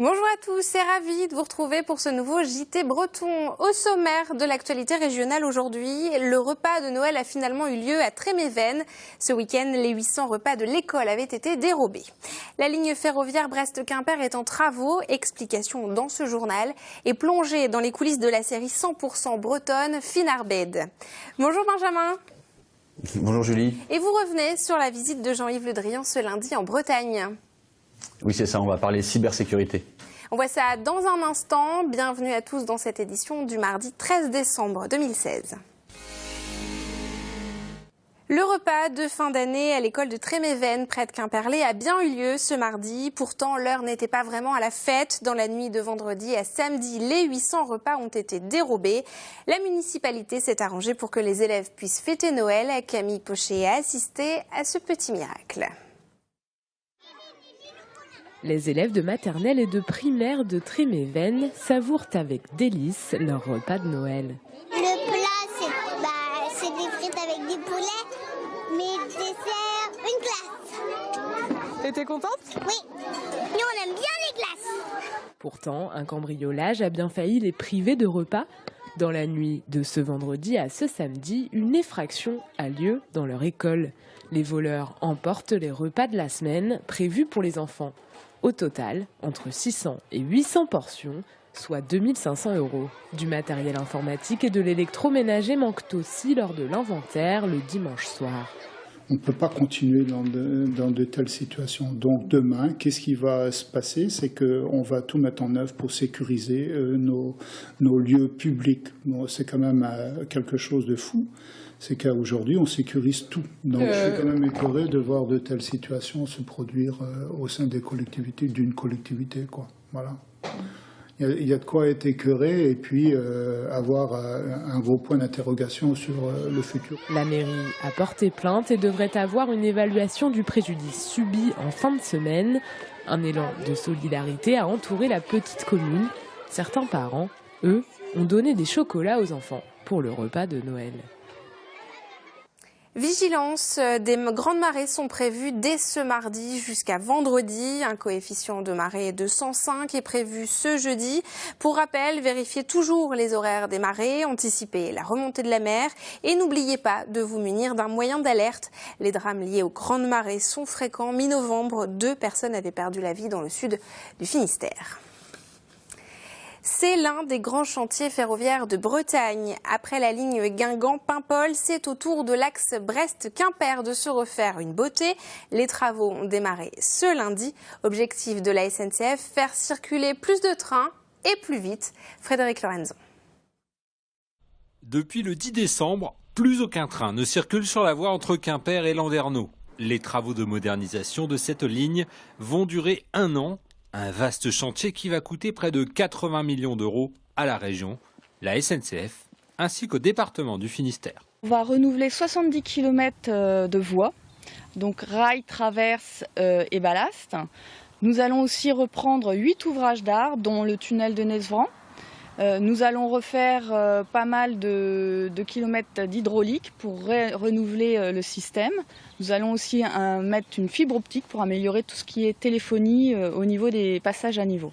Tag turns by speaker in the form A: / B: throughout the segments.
A: Bonjour à tous, c'est ravi de vous retrouver pour ce nouveau JT Breton. Au sommaire de l'actualité régionale aujourd'hui, le repas de Noël a finalement eu lieu à Tréméven. Ce week-end, les 800 repas de l'école avaient été dérobés. La ligne ferroviaire Brest-Quimper est en travaux, explication dans ce journal, et plongée dans les coulisses de la série 100% bretonne Finarbed. Bonjour Benjamin.
B: Bonjour Julie.
A: Et vous revenez sur la visite de Jean-Yves Le Drian ce lundi en Bretagne.
B: Oui, c'est ça, on va parler cybersécurité.
A: On voit ça dans un instant. Bienvenue à tous dans cette édition du mardi 13 décembre 2016. Le repas de fin d'année à l'école de Tréméven, près de Quimperlé, a bien eu lieu ce mardi. Pourtant, l'heure n'était pas vraiment à la fête. Dans la nuit de vendredi à samedi, les 800 repas ont été dérobés. La municipalité s'est arrangée pour que les élèves puissent fêter Noël. Camille Pochet a assisté à ce petit miracle.
C: Les élèves de maternelle et de primaire de Tréméven savourent avec délice leur repas de Noël.
D: Le plat, c'est des frites avec du poulet, mais le dessert, une glace.
C: Et t'es contente?
D: Oui, nous on aime bien les glaces.
C: Pourtant, un cambriolage a bien failli les priver de repas. Dans la nuit de ce vendredi à ce samedi, une effraction a lieu dans leur école. Les voleurs emportent les repas de la semaine prévus pour les enfants. Au total, entre 600 et 800 portions, soit 2500 €. Du matériel informatique et de l'électroménager manquent aussi lors de l'inventaire le dimanche soir.
E: On ne peut pas continuer dans de telles situations. Donc demain, qu'est-ce qui va se passer? C'est qu'on va tout mettre en œuvre pour sécuriser nos lieux publics. Bon, c'est quand même quelque chose de fou. C'est qu'aujourd'hui, on sécurise tout. Donc je suis quand même écœuré de voir de telles situations se produire au sein des collectivités, d'une collectivité, quoi. Voilà. Il y a de quoi être écœuré et puis avoir un gros point d'interrogation sur le futur.
C: La mairie a porté plainte et devrait avoir une évaluation du préjudice subi en fin de semaine. Un élan de solidarité a entouré la petite commune. Certains parents, eux, ont donné des chocolats aux enfants pour le repas de Noël.
A: Vigilance, des grandes marées sont prévues dès ce mardi jusqu'à vendredi. Un coefficient de marée de 105 est prévu ce jeudi. Pour rappel, vérifiez toujours les horaires des marées, anticipez la remontée de la mer et n'oubliez pas de vous munir d'un moyen d'alerte. Les drames liés aux grandes marées sont fréquents. Mi-novembre, 2 personnes avaient perdu la vie dans le sud du Finistère. C'est l'un des grands chantiers ferroviaires de Bretagne. Après la ligne Guingamp-Paimpol, c'est au tour de l'axe Brest-Quimper de se refaire une beauté. Les travaux ont démarré ce lundi. Objectif de la SNCF, faire circuler plus de trains et plus vite. Frédéric Lorenzo.
F: Depuis le 10 décembre, plus aucun train ne circule sur la voie entre Quimper et Landerneau. Les travaux de modernisation de cette ligne vont durer 1 an. Un vaste chantier qui va coûter près de 80 millions d'euros à la région, la SNCF, ainsi qu'au département du Finistère.
G: On va renouveler 70 km de voies, donc rail, traverse et ballast. Nous allons aussi reprendre 8 ouvrages d'art, dont le tunnel de Nesvran. Nous allons refaire pas mal de kilomètres d'hydraulique pour renouveler le système. Nous allons aussi mettre une fibre optique pour améliorer tout ce qui est téléphonie au niveau des passages à niveau.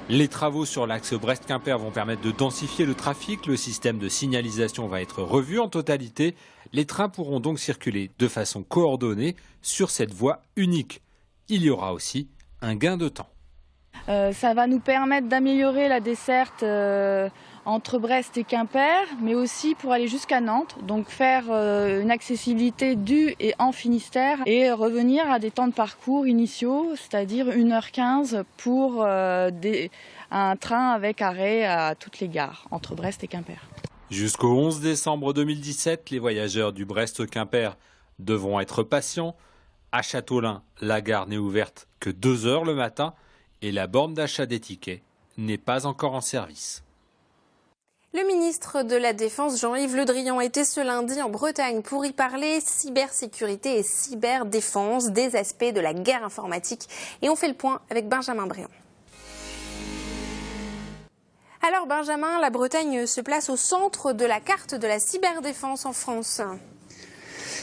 F: Les travaux sur l'axe Brest-Quimper vont permettre de densifier le trafic. Le système de signalisation va être revu en totalité. Les trains pourront donc circuler de façon coordonnée sur cette voie unique. Il y aura aussi un gain de temps.
G: Ça va nous permettre d'améliorer la desserte entre Brest et Quimper, mais aussi pour aller jusqu'à Nantes, donc faire une accessibilité du et en Finistère et revenir à des temps de parcours initiaux, c'est-à-dire 1h15 pour un train avec arrêt à toutes les gares entre Brest et Quimper.
F: Jusqu'au 11 décembre 2017, les voyageurs du Brest-Quimper devront être patients. À Châteaulin, la gare n'est ouverte que 2 heures le matin. Et la borne d'achat des tickets n'est pas encore en service.
A: Le ministre de la Défense, Jean-Yves Le Drian, était ce lundi en Bretagne pour y parler cybersécurité et cyberdéfense, des aspects de la guerre informatique. Et on fait le point avec Benjamin Bréant. Alors Benjamin, la Bretagne se place au centre de la carte de la cyberdéfense en France.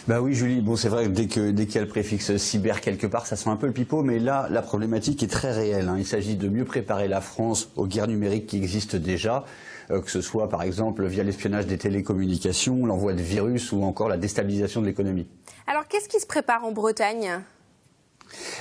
B: Bah oui Julie, bon c'est vrai que dès qu'il y a le préfixe cyber quelque part, ça sent un peu le pipeau, mais là la problématique est très réelle. Il s'agit de mieux préparer la France aux guerres numériques qui existent déjà, que ce soit par exemple via l'espionnage des télécommunications, l'envoi de virus ou encore la déstabilisation de l'économie.
A: Alors qu'est-ce qui se prépare en Bretagne ?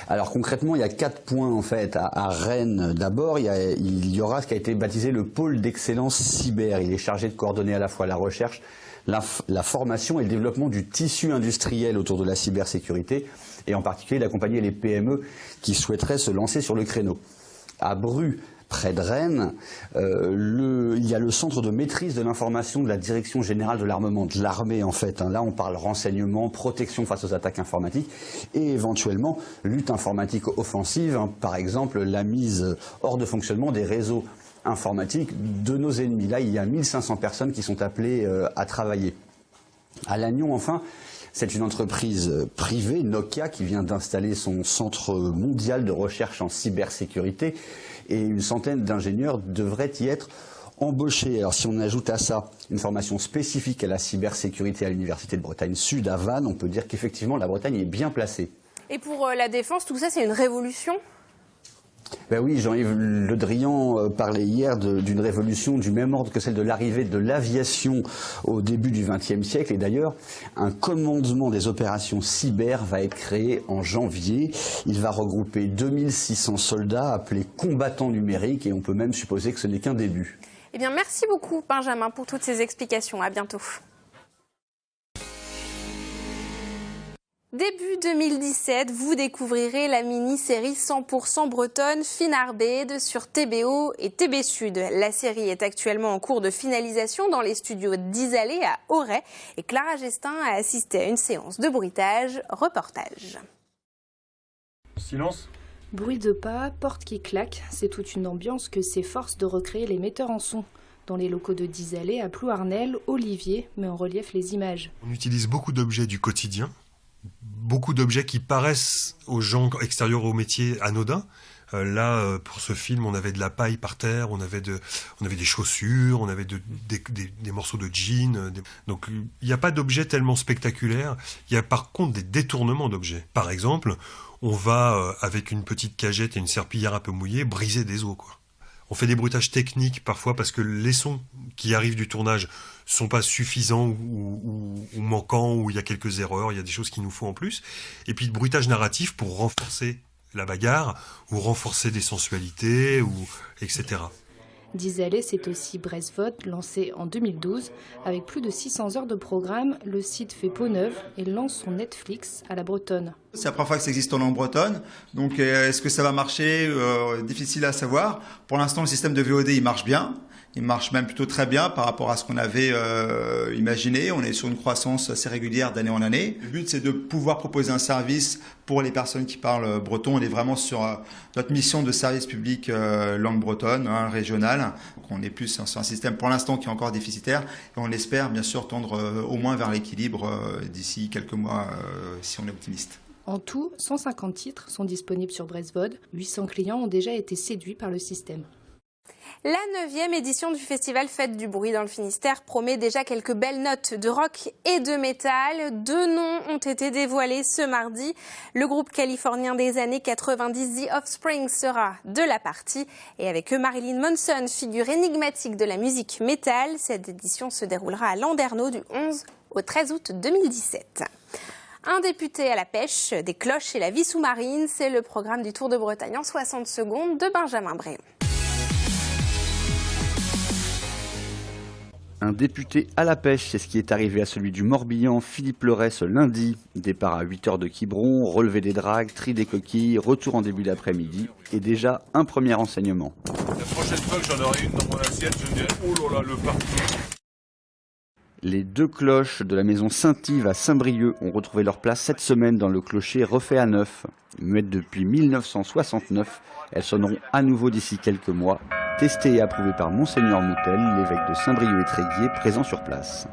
B: Alors concrètement, il y a 4 points en fait. À Rennes, d'abord, il y aura ce qui a été baptisé le pôle d'excellence cyber. Il est chargé de coordonner à la fois la recherche, la formation et le développement du tissu industriel autour de la cybersécurité, et en particulier d'accompagner les PME qui souhaiteraient se lancer sur le créneau. À Bru, près de Rennes, il y a le centre de maîtrise de l'information de la Direction générale de l'armement, de l'armée en fait. Là, on parle renseignement, protection face aux attaques informatiques et éventuellement lutte informatique offensive, par exemple la mise hors de fonctionnement des réseaux informatiques de nos ennemis. Là, il y a 1500 personnes qui sont appelées à travailler. À Lannion, enfin, c'est une entreprise privée, Nokia, qui vient d'installer son centre mondial de recherche en cybersécurité, et une centaine d'ingénieurs devraient y être embauchés. Alors si on ajoute à ça une formation spécifique à la cybersécurité à l'Université de Bretagne Sud à Vannes, on peut dire qu'effectivement la Bretagne est bien placée.
A: Et pour la défense, tout ça c'est une révolution ?
B: Ben oui, Jean-Yves Le Drian parlait hier d'une révolution du même ordre que celle de l'arrivée de l'aviation au début du XXe siècle. Et d'ailleurs, un commandement des opérations cyber va être créé en janvier. Il va regrouper 2600 soldats appelés combattants numériques, et on peut même supposer que ce n'est qu'un début.
A: Eh bien, merci beaucoup Benjamin pour toutes ces explications. À bientôt. Début 2017, vous découvrirez la mini-série 100% bretonne Finarbed sur TBO et TB Sud. La série est actuellement en cours de finalisation dans les studios d'Isalé à Auray, et Clara Gestin a assisté à une séance de bruitage. Reportage.
H: Silence.
I: Bruit de pas, porte qui claque, c'est toute une ambiance que s'efforcent de recréer les metteurs en son. Dans les locaux de Disalé, à Plouarnel, Olivier met en relief les images.
H: On utilise beaucoup d'objets du quotidien, beaucoup d'objets qui paraissent aux gens extérieurs au métier anodins. Là, pour ce film, on avait de la paille par terre, on avait des chaussures, on avait des morceaux de jeans. Donc, il n'y a pas d'objets tellement spectaculaires. Il y a par contre des détournements d'objets. Par exemple, on va, avec une petite cagette et une serpillière un peu mouillée, briser des os, quoi. On fait des bruitages techniques parfois parce que les sons qui arrivent du tournage sont pas suffisants ou manquants, ou il y a quelques erreurs, il y a des choses qu'il nous faut en plus. Et puis le bruitage narratif pour renforcer la bagarre ou renforcer des sensualités, etc.
I: Disalé, c'est aussi Bresvod, lancé en 2012. Avec plus de 600 heures de programme, le site fait peau neuve et lance son Netflix à la bretonne.
J: C'est la première fois que ça existe en langue bretonne, donc est-ce que ça va marcher ? Difficile à savoir. Pour l'instant, le système de VOD, il marche bien. Il marche même plutôt très bien par rapport à ce qu'on avait imaginé. On est sur une croissance assez régulière d'année en année. Le but, c'est de pouvoir proposer un service pour les personnes qui parlent breton. On est vraiment sur notre mission de service public langue bretonne, régionale. Donc on est plus sur un système pour l'instant qui est encore déficitaire. Et on espère bien sûr tendre au moins vers l'équilibre d'ici quelques mois, si on est optimiste.
I: En tout, 150 titres sont disponibles sur Bresvod. 800 clients ont déjà été séduits par le système.
A: La 9e édition du festival Fête du Bruit dans le Finistère promet déjà quelques belles notes de rock et de métal. 2 noms ont été dévoilés ce mardi. Le groupe californien des années 90, The Offspring, sera de la partie. Et avec eux, Marilyn Manson, figure énigmatique de la musique métal. Cette édition se déroulera à Landerneau du 11 au 13 août 2017. Un député à la pêche, des cloches et la vie sous-marine, c'est le programme du Tour de Bretagne en 60 secondes de Benjamin Bréon.
B: Un député à la pêche, c'est ce qui est arrivé à celui du Morbihan, Philippe Leray, ce lundi. Départ à 8h de Quiberon, relevé des dragues, tri des coquilles, retour en début d'après-midi et déjà un premier enseignement.
K: La prochaine fois que j'en aurai une dans mon assiette, je me dirai « Oh là là, le partout !»
B: Les 2 cloches de la maison Saint-Yves à Saint-Brieuc ont retrouvé leur place cette semaine dans le clocher refait à neuf. Muettes depuis 1969, elles sonneront à nouveau d'ici quelques mois. Testées et approuvées par Monseigneur Moutel, l'évêque de Saint-Brieuc et Tréguier, présent sur place.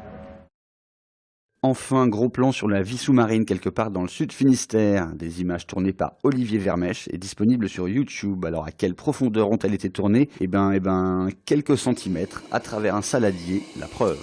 B: Enfin, gros plan sur la vie sous-marine quelque part dans le sud Finistère. Des images tournées par Olivier Vermèche et disponibles sur YouTube. Alors à quelle profondeur ont-elles été tournées ? Eh ben, quelques centimètres à travers un saladier, la preuve.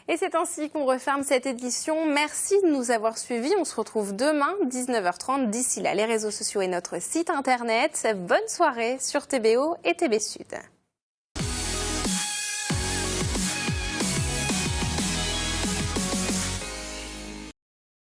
A: Et c'est ainsi qu'on referme cette édition. Merci de nous avoir suivis. On se retrouve demain, 19h30. D'ici là, les réseaux sociaux et notre site internet. Bonne soirée sur TBO et TB Sud.